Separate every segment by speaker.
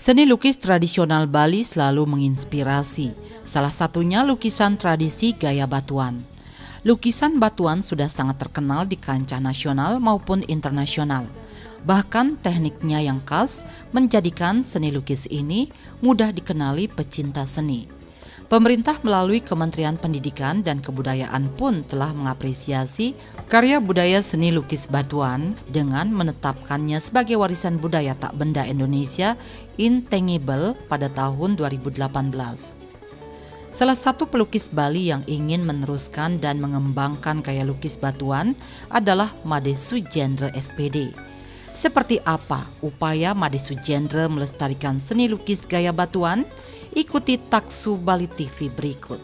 Speaker 1: Seni lukis tradisional Bali selalu menginspirasi, salah satunya lukisan tradisi gaya batuan. Lukisan batuan sudah sangat terkenal di kancah nasional maupun internasional. Bahkan tekniknya yang khas menjadikan seni lukis ini mudah dikenali pecinta seni. Pemerintah melalui Kementerian Pendidikan dan Kebudayaan pun telah mengapresiasi karya budaya seni lukis batuan dengan menetapkannya sebagai warisan budaya tak benda Indonesia intangible pada tahun 2018. Salah satu pelukis Bali yang ingin meneruskan dan mengembangkan gaya lukis batuan adalah Made Sujendra SPD. Seperti apa upaya Made Sujendra melestarikan seni lukis gaya batuan? Ikuti Taksu Bali TV berikut.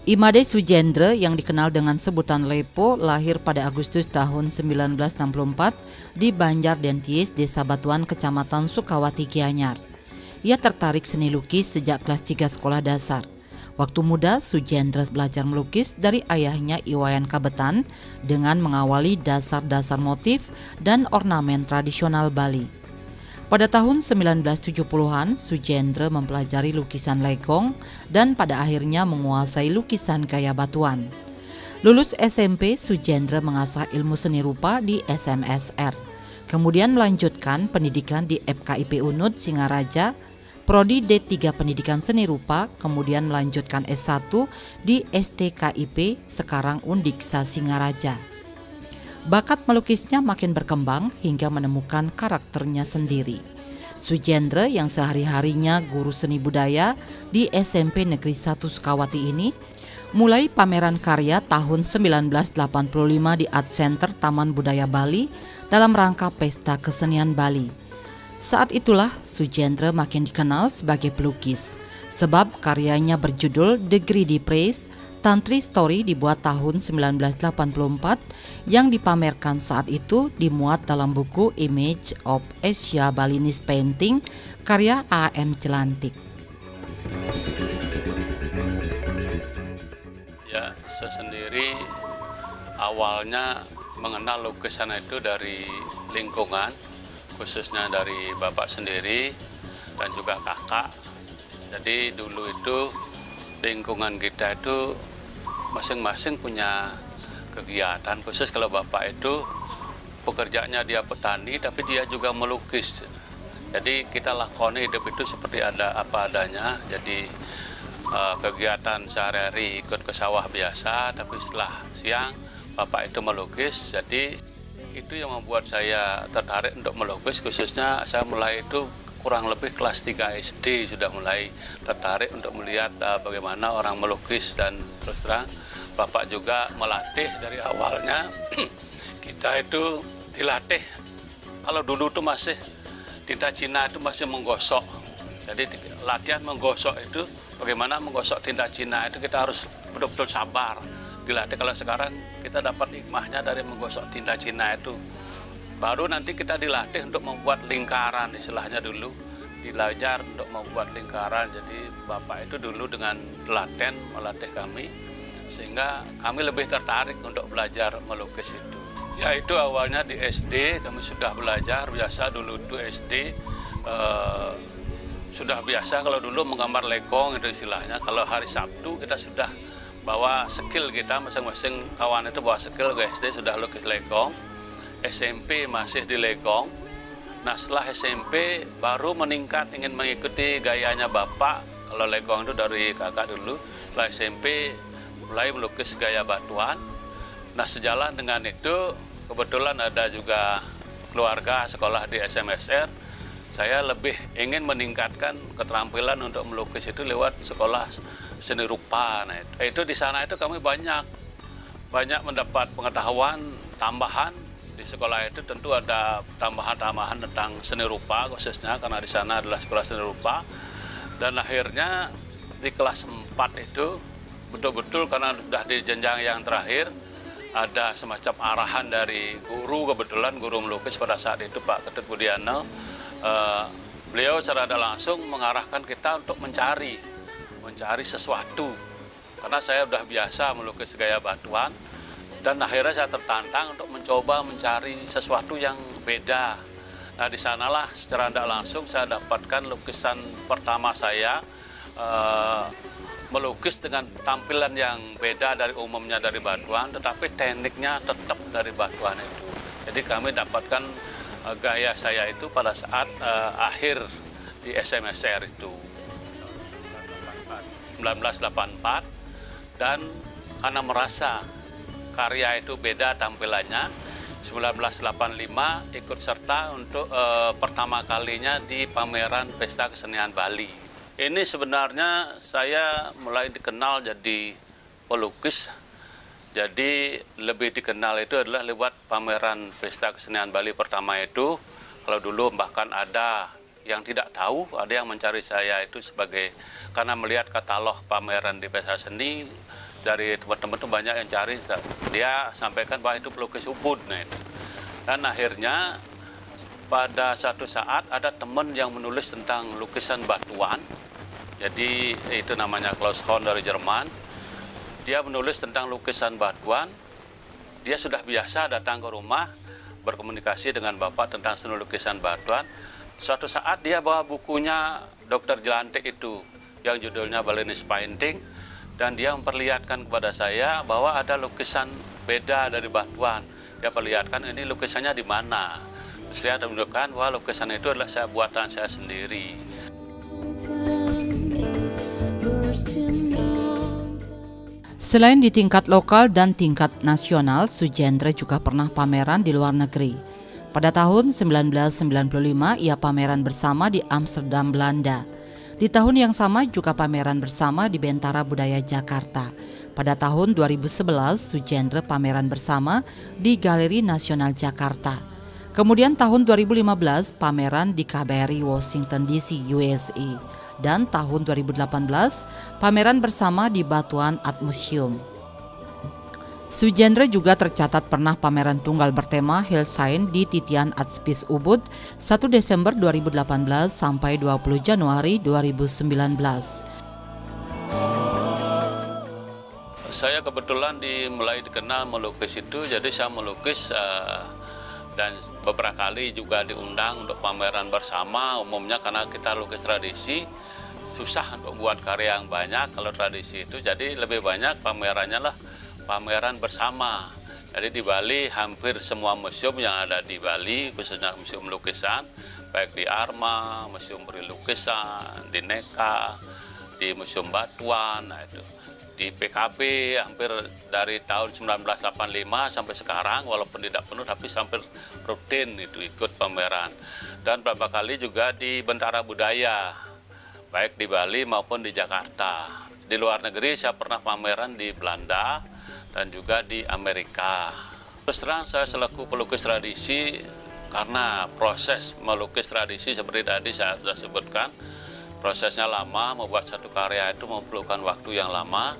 Speaker 1: Imade Sujendra yang dikenal dengan sebutan Lepo lahir pada Agustus tahun 1964 di Banjar Denties, Desa Batuan, Kecamatan Sukawati, Gianyar. Ia tertarik seni lukis sejak kelas 3 sekolah dasar. Waktu muda, Sujendra belajar melukis dari ayahnya Iwayan Kabetan dengan mengawali dasar-dasar motif dan ornamen tradisional Bali. Pada tahun 1970-an, Sujendra mempelajari lukisan legong dan pada akhirnya menguasai lukisan gaya batuan. Lulus SMP, Sujendra mengasah ilmu seni rupa di SMSR. Kemudian melanjutkan pendidikan di FKIP UNUD Singaraja, Prodi D3 Pendidikan Seni Rupa, kemudian melanjutkan S1 di STKIP, sekarang Undiksa Singaraja. Bakat melukisnya makin berkembang hingga menemukan karakternya sendiri. Sujendra yang sehari-harinya guru seni budaya di SMP Negeri 1 Sukawati ini mulai pameran karya tahun 1985 di Art Center Taman Budaya Bali dalam rangka Pesta Kesenian Bali. Saat itulah Sujendra makin dikenal sebagai pelukis, sebab karyanya berjudul The Greedy Praise, Tantri Story dibuat tahun 1984 yang dipamerkan saat itu dimuat dalam buku Image of Asia Balinese Painting karya A.M. Jelantik.
Speaker 2: Ya, saya sendiri awalnya mengenal lukisan itu dari lingkungan, khususnya dari bapak sendiri dan juga kakak. Jadi dulu itu lingkungan kita itu masing-masing punya kegiatan, khusus kalau bapak itu pekerjaannya dia petani tapi dia juga melukis. Jadi kita lakoni hidup itu seperti ada apa adanya. Jadi kegiatan sehari-hari ikut ke sawah biasa, tapi setelah siang bapak itu melukis. Jadi itu yang membuat saya tertarik untuk melukis, khususnya saya mulai itu kurang lebih kelas 3 SD sudah mulai tertarik untuk melihat bagaimana orang melukis, dan terus terang bapak juga melatih dari awalnya. Kita itu dilatih, kalau dulu itu masih tinta Cina itu masih menggosok, jadi latihan menggosok itu bagaimana menggosok tinta Cina itu kita harus betul-betul sabar dilatih. Kalau sekarang kita dapat hikmahnya dari menggosok tinta Cina itu. Baru nanti kita dilatih untuk membuat lingkaran, istilahnya dulu dilajar untuk membuat lingkaran. Jadi bapak itu dulu dengan telaten melatih kami, sehingga kami lebih tertarik untuk belajar melukis itu. Ya itu awalnya di SD kami sudah belajar, biasa dulu itu SD sudah biasa kalau dulu menggambar legong itu istilahnya. Kalau hari Sabtu kita sudah bawa skill kita, masing-masing kawan itu bawa skill ke SD sudah lukis legong. SMP masih di legong. Nah setelah SMP baru meningkat ingin mengikuti gayanya bapak. Kalau legong itu dari kakak dulu. Setelah SMP mulai melukis gaya batuan. Nah sejalan dengan itu kebetulan ada juga keluarga sekolah di SMSR. Saya lebih ingin meningkatkan keterampilan untuk melukis itu lewat sekolah seni rupa. Nah itu di sana itu kami banyak mendapat pengetahuan tambahan. Di sekolah itu tentu ada tambahan-tambahan tentang seni rupa khususnya karena di sana adalah sekolah seni rupa. Dan akhirnya di kelas 4 itu betul-betul karena sudah di jenjang yang terakhir ada semacam arahan dari guru, kebetulan guru melukis pada saat itu Pak Ketut Budiano. Beliau secara langsung mengarahkan kita untuk mencari sesuatu. Karena saya sudah biasa melukis gaya batuan. Dan akhirnya saya tertantang untuk mencoba mencari sesuatu yang beda. Nah, di sanalah secara tidak langsung saya dapatkan lukisan pertama saya melukis dengan tampilan yang beda dari umumnya dari batuan, tetapi tekniknya tetap dari batuan itu. Jadi kami dapatkan gaya saya itu pada saat akhir di SMSR itu 1984, dan karena merasa karya itu beda tampilannya, 1985 ikut serta untuk pertama kalinya di pameran Pesta Kesenian Bali. Ini sebenarnya saya mulai dikenal jadi pelukis, jadi lebih dikenal itu adalah lewat pameran Pesta Kesenian Bali pertama itu. Kalau dulu bahkan ada yang tidak tahu, ada yang mencari saya itu sebagai, karena melihat katalog pameran di Pesta Seni, dari teman-teman itu banyak yang cari, dia sampaikan bahwa itu pelukis Ubud. Dan akhirnya pada satu saat ada teman yang menulis tentang lukisan batuan, jadi itu namanya Klaus Horn dari Jerman. Dia menulis tentang lukisan batuan, dia sudah biasa datang ke rumah berkomunikasi dengan bapak tentang seni lukisan batuan. Suatu saat dia bawa bukunya Dr. Jelantik itu yang judulnya Balinese Painting, dan dia memperlihatkan kepada saya bahwa ada lukisan beda dari batuan. Dia perlihatkan ini lukisannya di mana. Saya menunjukkan bahwa lukisan itu adalah buatan saya sendiri.
Speaker 1: Selain di tingkat lokal dan tingkat nasional, Sujendra juga pernah pameran di luar negeri. Pada tahun 1995, ia pameran bersama di Amsterdam, Belanda. Di tahun yang sama juga pameran bersama di Bentara Budaya Jakarta. Pada tahun 2011, Sujendra pameran bersama di Galeri Nasional Jakarta. Kemudian tahun 2015, pameran di KBRI Washington DC, USA. Dan tahun 2018, pameran bersama di Batuan Art Museum. Sujendra juga tercatat pernah pameran tunggal bertema Hillsign di Titian Art Space Ubud 1 Desember 2018 sampai 20 Januari 2019.
Speaker 2: Saya kebetulan mulai dikenal melukis itu, jadi saya melukis dan beberapa kali juga diundang untuk pameran bersama. Umumnya karena kita lukis tradisi, susah untuk buat karya yang banyak kalau tradisi itu, jadi lebih banyak pamerannya lah pameran bersama. Jadi di Bali hampir semua museum yang ada di Bali, khususnya museum lukisan, baik di Arma, Museum Beri Lukisan, di Neka, di Museum Batuan, nah itu. Di PKB hampir dari tahun 1985 sampai sekarang, walaupun tidak penuh tapi hampir rutin itu ikut pameran. Dan beberapa kali juga di Bentara Budaya, baik di Bali maupun di Jakarta. Di luar negeri saya pernah pameran di Belanda dan juga di Amerika. Terus terang saya selaku pelukis tradisi, karena proses melukis tradisi seperti tadi saya sudah sebutkan, prosesnya lama, membuat satu karya itu memerlukan waktu yang lama.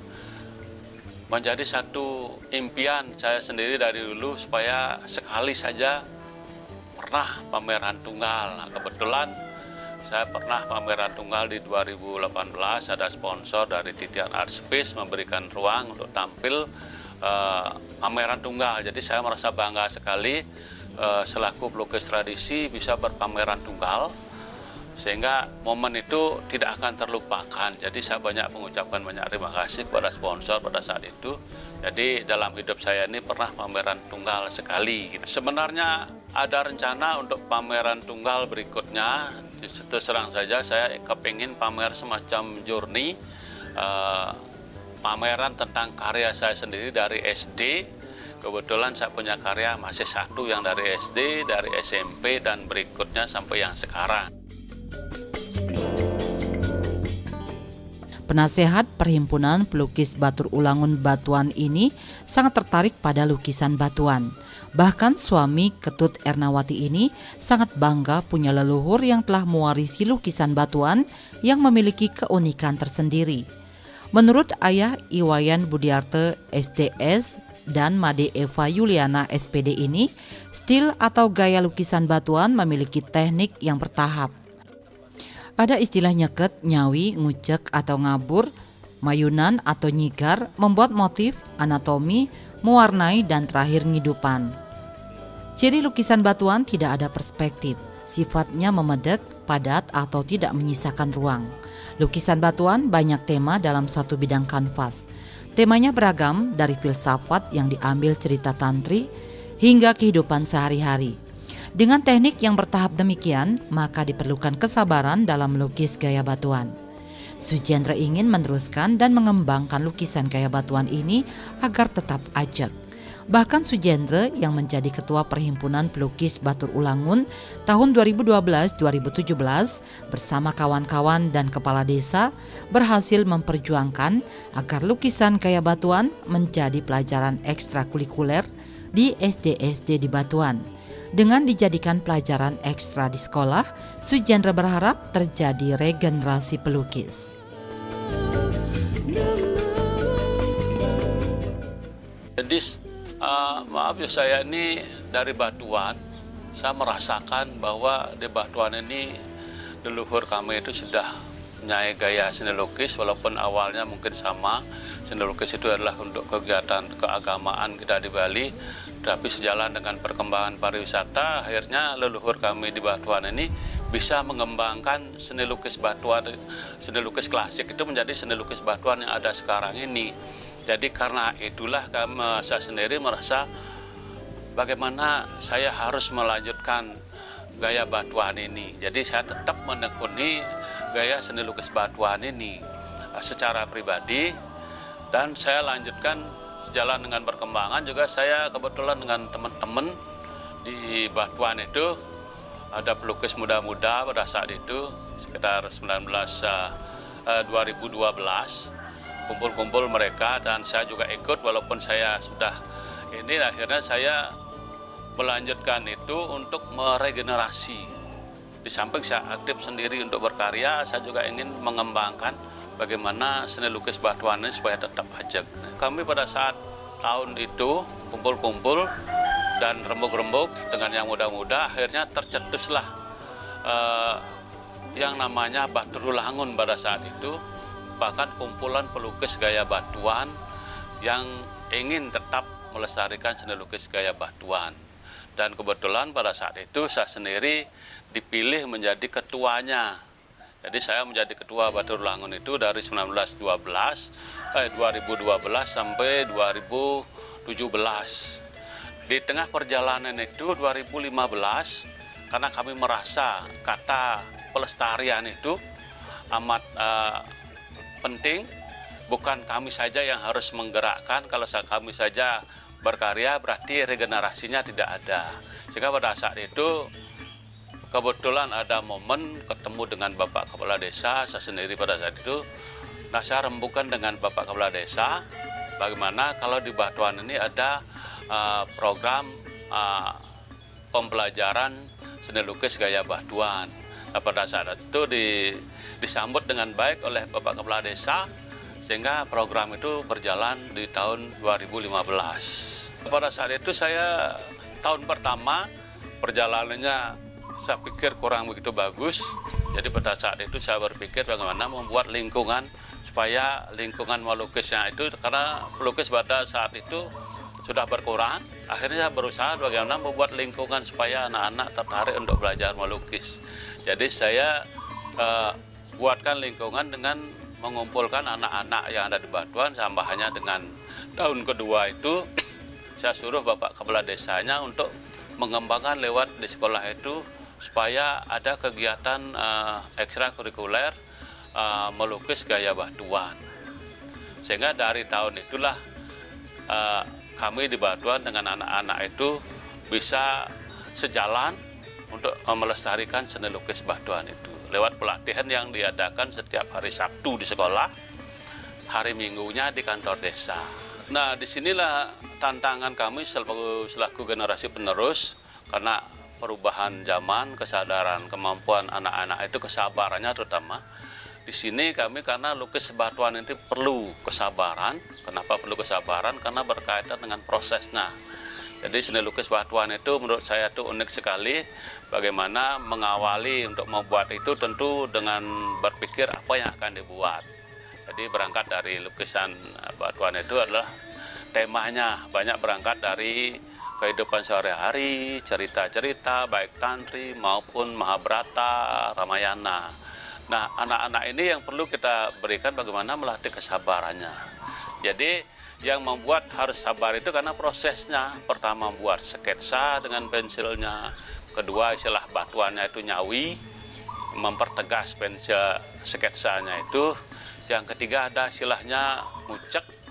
Speaker 2: Menjadi satu impian saya sendiri dari dulu supaya sekali saja pernah pameran tunggal. Nah, kebetulan saya pernah pameran tunggal di 2018, ada sponsor dari Titian Art Space memberikan ruang untuk tampil pameran tunggal. Jadi saya merasa bangga sekali selaku pelukis tradisi bisa berpameran tunggal, sehingga momen itu tidak akan terlupakan. Jadi saya mengucapkan banyak terima kasih kepada sponsor pada saat itu. Jadi dalam hidup saya ini pernah pameran tunggal sekali. Sebenarnya ada rencana untuk pameran tunggal berikutnya. Terus terang saja saya kepingin pamer semacam journey, pameran tentang karya saya sendiri dari SD. Kebetulan saya punya karya masih satu yang dari SD, dari SMP, dan berikutnya sampai yang sekarang.
Speaker 1: Penasehat Perhimpunan Pelukis Batur Ulangun Batuan ini sangat tertarik pada lukisan batuan. Bahkan suami Ketut Ernawati ini sangat bangga punya leluhur yang telah mewarisi lukisan batuan yang memiliki keunikan tersendiri. Menurut ayah Iwayan Budiarte SDS dan Made Eva Yuliana SPD ini, stil atau gaya lukisan batuan memiliki teknik yang bertahap. Ada istilah nyeket, nyawi, ngucek atau ngabur, mayunan atau nyigar, membuat motif, anatomi, mewarnai, dan terakhir ngidupan. Ciri lukisan batuan tidak ada perspektif, sifatnya memedek, padat atau tidak menyisakan ruang. Lukisan batuan banyak tema dalam satu bidang kanvas. Temanya beragam dari filsafat yang diambil cerita tantri hingga kehidupan sehari-hari. Dengan teknik yang bertahap demikian, maka diperlukan kesabaran dalam melukis gaya batuan. Sujendra ingin meneruskan dan mengembangkan lukisan gaya batuan ini agar tetap ajak. Bahkan Sujendra yang menjadi ketua Perhimpunan Pelukis Batur Ulangun tahun 2012-2017 bersama kawan-kawan dan kepala desa berhasil memperjuangkan agar lukisan gaya batuan menjadi pelajaran ekstrakurikuler di SD-SD di Batuan. Dengan dijadikan pelajaran ekstra di sekolah, Sujendra berharap terjadi regenerasi pelukis.
Speaker 2: Jadi maaf ya, saya ini dari Batuan, saya merasakan bahwa di Batuan ini leluhur kami itu sudah punya gaya seni lukis, walaupun awalnya mungkin sama. Seni lukis itu adalah untuk kegiatan keagamaan kita di Bali, tapi sejalan dengan perkembangan pariwisata, akhirnya leluhur kami di Batuan ini bisa mengembangkan seni lukis Batuan, seni lukis klasik itu menjadi seni lukis Batuan yang ada sekarang ini. Jadi karena itulah saya sendiri merasa bagaimana saya harus melanjutkan gaya Batuan ini. Jadi saya tetap menekuni gaya seni lukis Batuan ini secara pribadi, dan saya lanjutkan sejalan dengan perkembangan juga. Saya kebetulan dengan teman-teman di Batuan itu ada pelukis muda-muda pada saat itu sekitar 2012, kumpul-kumpul mereka dan saya juga ikut, walaupun saya sudah ini, akhirnya saya melanjutkan itu untuk meregenerasi. Di samping saya aktif sendiri untuk berkarya, saya juga ingin mengembangkan bagaimana seni lukis Batuan ini supaya tetap ajak. Kami pada saat tahun itu kumpul-kumpul dan rembuk-rembuk dengan yang muda-muda, akhirnya tercetuslah yang namanya Batur Ulangun pada saat itu, bahkan kumpulan pelukis gaya Batuan yang ingin tetap melestarikan seni lukis gaya Batuan. Dan kebetulan pada saat itu saya sendiri dipilih menjadi ketuanya. Jadi saya menjadi ketua Batur Ulangun itu dari 2012 sampai 2017. Di tengah perjalanan itu 2015, karena kami merasa kata pelestarian itu amat penting, bukan kami saja yang harus menggerakkan. Kalau kami saja berkarya berarti regenerasinya tidak ada. Sehingga pada saat itu kebetulan ada momen ketemu dengan Bapak Kepala Desa, saya sendiri pada saat itu. Nah, saya rembukan dengan Bapak Kepala Desa, bagaimana kalau di Batuan ini ada program pembelajaran seni lukis gaya Batuan. Nah, pada saat itu disambut dengan baik oleh Bapak Kepala Desa, sehingga program itu berjalan di tahun 2015. Pada saat itu saya tahun pertama perjalanannya saya pikir kurang begitu bagus. Jadi pada saat itu saya berpikir bagaimana membuat lingkungan supaya lingkungan melukisnya itu, karena pelukis pada saat itu sudah berkurang. Akhirnya saya berusaha bagaimana membuat lingkungan supaya anak-anak tertarik untuk belajar melukis. Jadi saya buatkan lingkungan dengan mengumpulkan anak-anak yang ada di Batuan, tambahannya dengan tahun kedua itu saya suruh Bapak Kepala Desanya untuk mengembangkan lewat di sekolah itu supaya ada kegiatan ekstrakurikuler melukis gaya Batuan. Sehingga dari tahun itulah kami di Batuan dengan anak-anak itu bisa sejalan untuk melestarikan seni lukis Batuan itu lewat pelatihan yang diadakan setiap hari Sabtu di sekolah, hari Minggunya di kantor desa. Nah, disinilah tantangan kami selaku generasi penerus, karena perubahan zaman, kesadaran, kemampuan anak-anak itu, kesabarannya terutama. Di sini kami, karena lukis Batuan itu perlu kesabaran. Kenapa perlu kesabaran? Karena berkaitan dengan prosesnya. Jadi seni lukis Batuan itu menurut saya itu unik sekali. Bagaimana mengawali untuk membuat itu tentu dengan berpikir apa yang akan dibuat. Jadi berangkat dari lukisan Batuan itu adalah temanya banyak berangkat dari kehidupan sehari-hari, cerita-cerita baik Tantri maupun Mahabharata, Ramayana. Nah, anak-anak ini yang perlu kita berikan bagaimana melatih kesabarannya. Jadi yang membuat harus sabar itu karena prosesnya. Pertama buat sketsa dengan pensilnya, kedua istilah batuannya itu nyawi, mempertegas pensil sketsanya itu. Yang ketiga ada istilahnya ngucek.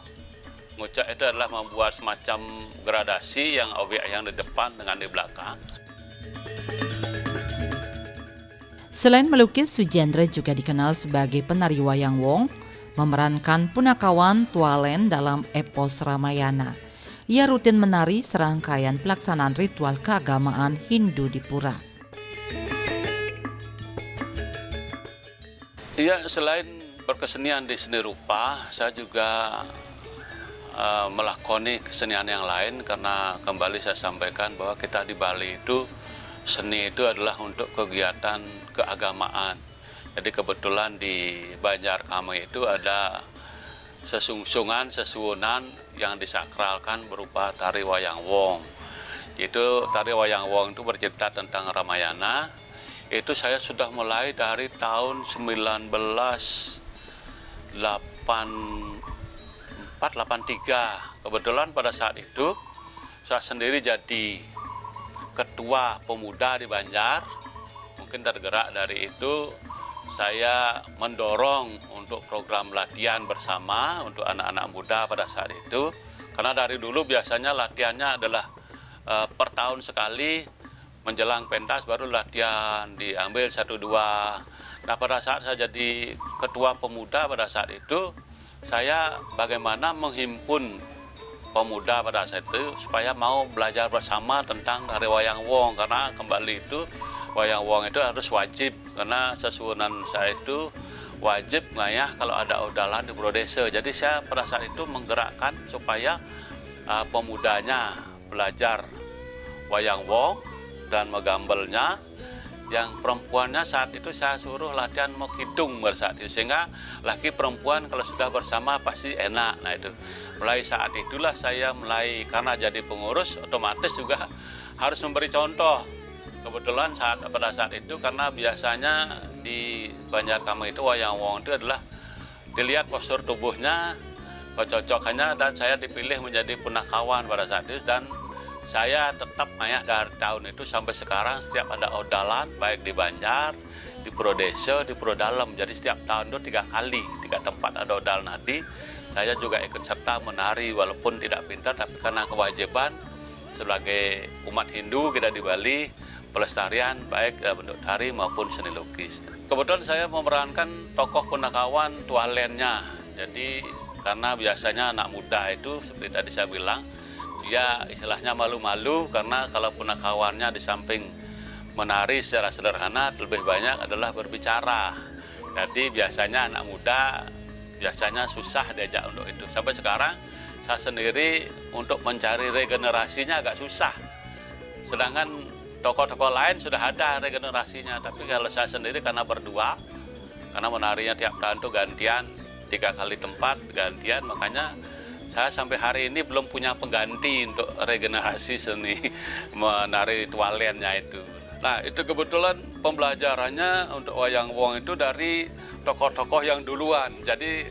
Speaker 2: Ngucek itu adalah membuat semacam gradasi yang objek yang di depan dengan di belakang.
Speaker 1: Selain melukis, Sujendra juga dikenal sebagai penari wayang wong, memerankan Punakawan Tualen dalam epos Ramayana. Ia rutin menari serangkaian pelaksanaan ritual keagamaan Hindu di pura.
Speaker 2: Iya, selain berkesenian di seni rupa, saya juga melakoni kesenian yang lain karena kembali saya sampaikan bahwa kita di Bali itu seni itu adalah untuk kegiatan keagamaan. Jadi kebetulan di Banjar kami itu ada sesungsungan, sesuwunan yang disakralkan berupa tari wayang wong. Itu tari wayang wong itu bercerita tentang Ramayana. Itu saya sudah mulai dari tahun 1983. Kebetulan pada saat itu saya sendiri jadi ketua pemuda di Banjar. Mungkin tergerak dari itu saya mendorong untuk program latihan bersama untuk anak-anak muda pada saat itu. Karena dari dulu biasanya latihannya adalah per tahun sekali, menjelang pentas baru latihan diambil 1-2. Nah, pada saat saya jadi ketua pemuda pada saat itu, saya bagaimana menghimpun pemuda pada saat itu supaya mau belajar bersama tentang tari wayang wong, karena kembali itu wayang wong itu harus wajib, karena sesuwunan saya itu wajib ngayah kalau ada odalan di Pura Desa. Jadi saya pada saat itu menggerakkan supaya pemudanya belajar wayang wong dan megambelnya. Yang perempuannya saat itu saya suruh latihan mau kidung pada saat itu, sehingga laki perempuan kalau sudah bersama pasti enak. Nah itu mulai saat itulah saya mulai, karena jadi pengurus otomatis juga harus memberi contoh. Kebetulan pada saat itu karena biasanya di Banjar kami itu wayang wong itu adalah dilihat postur tubuhnya, kecocokannya, dan saya dipilih menjadi punakawan pada saat itu. Dan saya tetap ngayah dari tahun itu sampai sekarang setiap ada odalan baik di Banjar, di Pura Desa, di Pura Dalem. Jadi setiap tahun itu 3 kali, 3 tempat ada odalan nadi. Saya juga ikut serta menari walaupun tidak pintar, tapi karena kewajiban sebagai umat Hindu kita di Bali, pelestarian baik bentuk tari maupun seni lukis. Kebetulan saya memerankan tokoh Punakawan Tualennya. Jadi karena biasanya anak muda itu seperti tadi saya bilang, dia istilahnya malu-malu karena kalau punakawannya di samping menari secara sederhana lebih banyak adalah berbicara. Jadi biasanya anak muda biasanya susah diajak untuk itu. Sampai sekarang saya sendiri untuk mencari regenerasinya agak susah. Sedangkan tokoh-tokoh lain sudah ada regenerasinya, tapi kalau saya sendiri karena berdua, karena menarinya tiap tahun itu gantian, 3 kali tempat gantian, makanya saya sampai hari ini belum punya pengganti untuk regenerasi seni menari tualennya itu. Nah, itu kebetulan pembelajarannya untuk wayang wong itu dari tokoh-tokoh yang duluan. Jadi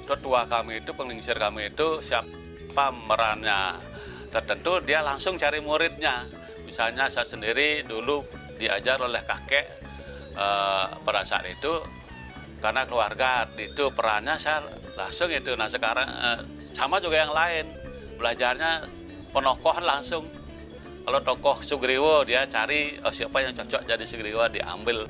Speaker 2: tetua kami itu, penglingsir kami itu, siapa merannya tertentu, dia langsung cari muridnya. Misalnya saya sendiri dulu diajar oleh kakek pada saat itu, karena keluarga itu perannya saya langsung itu. Nah sekarang sama juga yang lain, belajarnya penokohan langsung. Kalau tokoh Sugriwo dia cari siapa yang cocok jadi Sugriwo, diambil.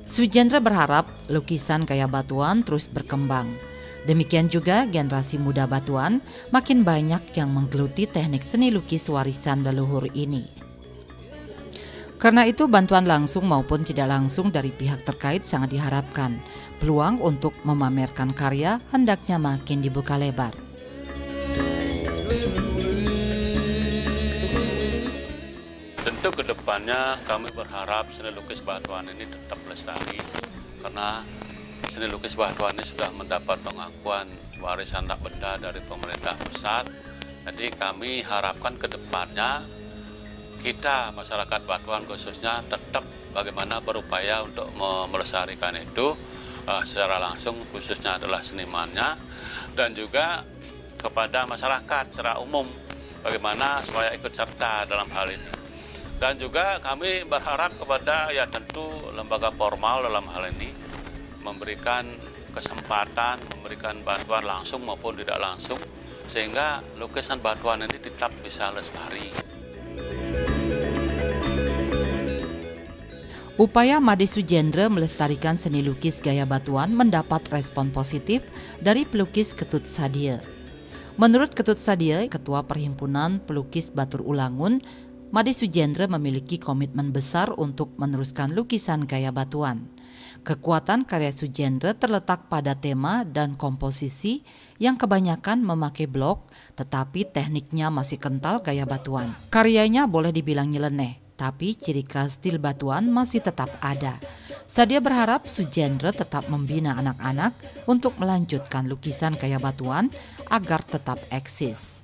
Speaker 1: Sujendra berharap lukisan gaya batuan terus berkembang. Demikian juga generasi muda batuan makin banyak yang menggeluti teknik seni lukis warisan leluhur ini. Karena itu bantuan langsung maupun tidak langsung dari pihak terkait sangat diharapkan. Peluang untuk memamerkan karya hendaknya makin dibuka lebar.
Speaker 2: Tentu kedepannya kami berharap seni lukis batuan ini tetap lestari, karena seni lukis Batuan ini sudah mendapat pengakuan warisan tak benda dari pemerintah pusat. Jadi kami harapkan ke depannya kita masyarakat Batuan khususnya tetap bagaimana berupaya untuk melestarikan itu secara langsung, khususnya adalah senimannya, dan juga kepada masyarakat secara umum bagaimana supaya ikut serta dalam hal ini. Dan juga kami berharap kepada ya tentu lembaga formal dalam hal ini memberikan kesempatan, memberikan bantuan langsung maupun tidak langsung, sehingga lukisan Batuan ini tetap bisa lestari.
Speaker 1: Upaya Made Sujendra melestarikan seni lukis gaya Batuan mendapat respon positif dari pelukis Ketut Sadia. Menurut Ketut Sadia, Ketua Perhimpunan Pelukis Batur Ulangun, Made Sujendra memiliki komitmen besar untuk meneruskan lukisan gaya Batuan. Kekuatan karya Sujendra terletak pada tema dan komposisi yang kebanyakan memakai blok, tetapi tekniknya masih kental gaya Batuan. Karyanya boleh dibilang nyeleneh, tapi ciri khas stil Batuan masih tetap ada. Sadia berharap Sujendra tetap membina anak-anak untuk melanjutkan lukisan gaya Batuan agar tetap eksis.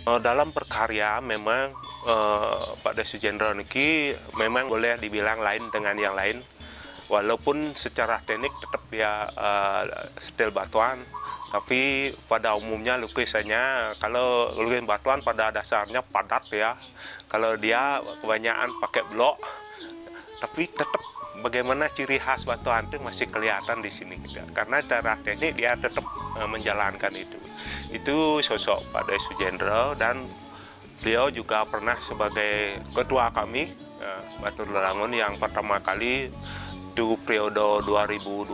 Speaker 3: Dalam berkarya memang Pak Sujendra niki memang boleh dibilang lain dengan yang lain, walaupun secara teknik tetap ya stil Batuan, tapi pada umumnya lukisannya kalau lukisan Batuan pada dasarnya padat ya. Kalau dia kebanyakan pakai blok, tapi tetap bagaimana ciri khas Batuan itu masih kelihatan di sini, karena secara teknik dia tetap menjalankan itu. Itu sosok Pak Sujendra, dan beliau juga pernah sebagai ketua kami Batur Ulangun yang pertama kali itu periode 2012-2017.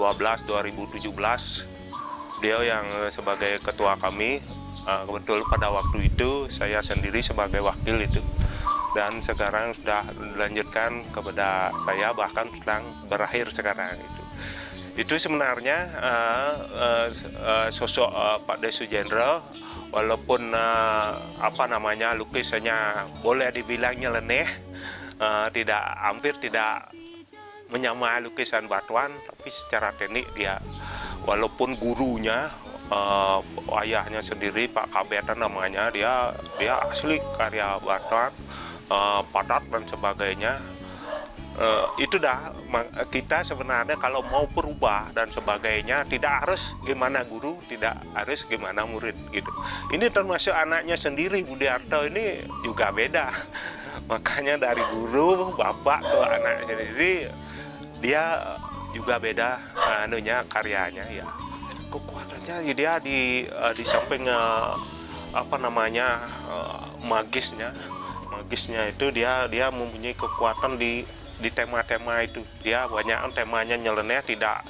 Speaker 3: Beliau yang sebagai ketua kami, kebetul pada waktu itu saya sendiri sebagai wakil itu. Dan sekarang sudah dilanjutkan kepada saya, bahkan sedang berakhir sekarang itu. Itu sebenarnya sosok Pak Sujendra, walaupun lukisannya boleh dibilang nyeleneh, hampir tidak menyamai lukisan Batuan, tapi secara teknik dia, walaupun gurunya ayahnya sendiri Pak Kabetan namanya, dia asli karya Batuan, padat dan sebagainya. Itu dah kita sebenarnya kalau mau berubah dan sebagainya tidak harus gimana guru, tidak harus gimana murid gitu. Ini termasuk anaknya sendiri, Budiarto ini juga beda. Makanya dari guru, bapak ke anak sendiri, dia juga beda karyanya ya. Kekuatannya dia di samping magisnya itu dia mempunyai kekuatan di tema-tema itu. Dia banyak temanya nyeleneh, tidak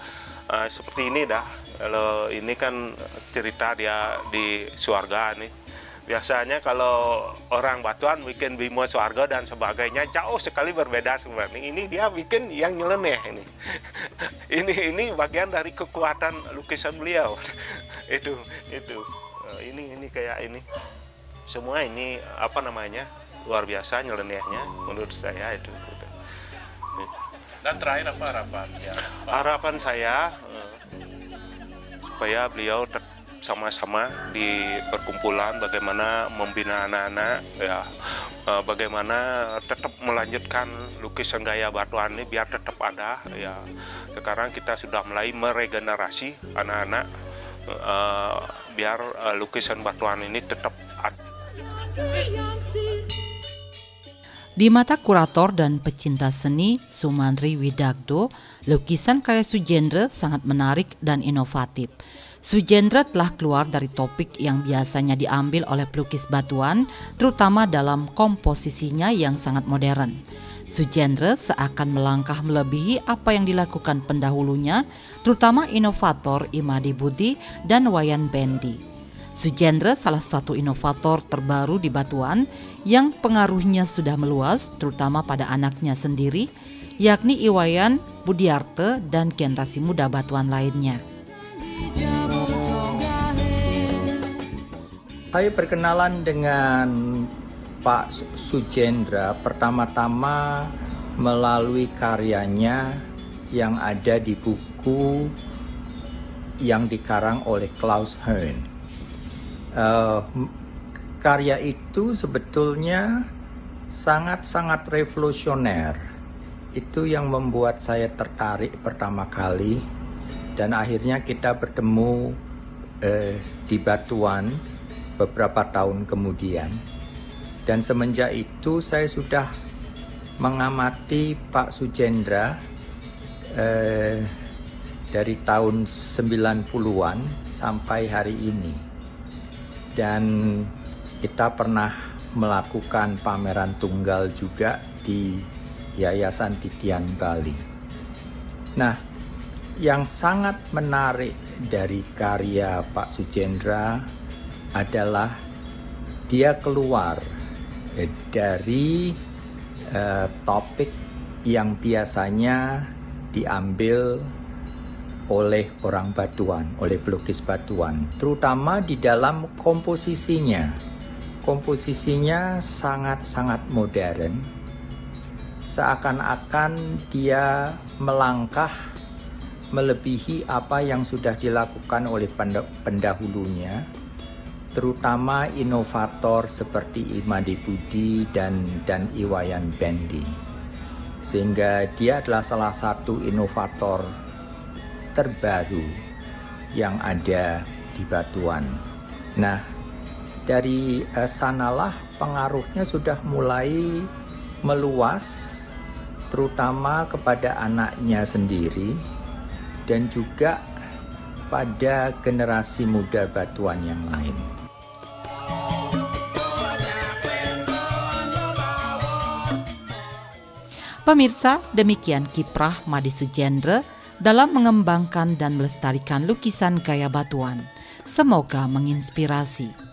Speaker 3: seperti ini dah. Kalau ini kan cerita dia di surga nih. Biasanya kalau orang Batuan bikin Bimo Swarga dan sebagainya jauh sekali berbeda sebenarnya. Ini dia bikin yang nyeleneh ini. ini bagian dari kekuatan lukisan beliau. itu ini kayak ini. Semua ini luar biasa nyelenehnya menurut saya itu.
Speaker 2: Dan terakhir apa harapan? Ya,
Speaker 3: harapan saya supaya beliau sama-sama di perkumpulan bagaimana membina anak-anak ya, bagaimana tetap melanjutkan lukisan gaya Batuan ini biar tetap ada ya. Sekarang kita sudah mulai meregenerasi anak-anak biar lukisan Batuan ini tetap ada.
Speaker 1: Di mata kurator dan pecinta seni Sumantri Widagdo, lukisan karya Sujendra sangat menarik dan inovatif. Sujendra telah keluar dari topik yang biasanya diambil oleh pelukis Batuan, terutama dalam komposisinya yang sangat modern. Sujendra seakan melangkah melebihi apa yang dilakukan pendahulunya, terutama inovator Imadi Budi dan Wayan Bendi. Sujendra salah satu inovator terbaru di Batuan yang pengaruhnya sudah meluas, terutama pada anaknya sendiri, yakni Iwayan, Budiarte, dan generasi muda Batuan lainnya.
Speaker 4: Saya perkenalan dengan Pak Sujendra pertama-tama melalui karyanya yang ada di buku yang dikarang oleh Klaus Hearn. Karya itu sebetulnya sangat-sangat revolusioner. Itu yang membuat saya tertarik pertama kali, dan akhirnya kita bertemu di Batuan beberapa tahun kemudian. Dan semenjak itu saya sudah mengamati Pak Sujendra dari tahun 90-an sampai hari ini. Dan kita pernah melakukan pameran tunggal juga di Yayasan Titian Bali. Nah, yang sangat menarik dari karya Pak Sujendra adalah dia keluar dari topik yang biasanya diambil oleh orang Batuan, oleh pelukis Batuan, terutama di dalam komposisinya. Komposisinya sangat-sangat modern, seakan-akan dia melangkah melebihi apa yang sudah dilakukan oleh pendahulunya, terutama inovator seperti Imade Budi dan Iwayan Bendi. Sehingga dia adalah salah satu inovator terbaru yang ada di Batuan. Nah, dari sanalah pengaruhnya sudah mulai meluas, terutama kepada anaknya sendiri dan juga pada generasi muda Batuan yang lain.
Speaker 1: Pemirsa, demikian kiprah Made Sujendra dalam mengembangkan dan melestarikan lukisan gaya Batuan. Semoga menginspirasi.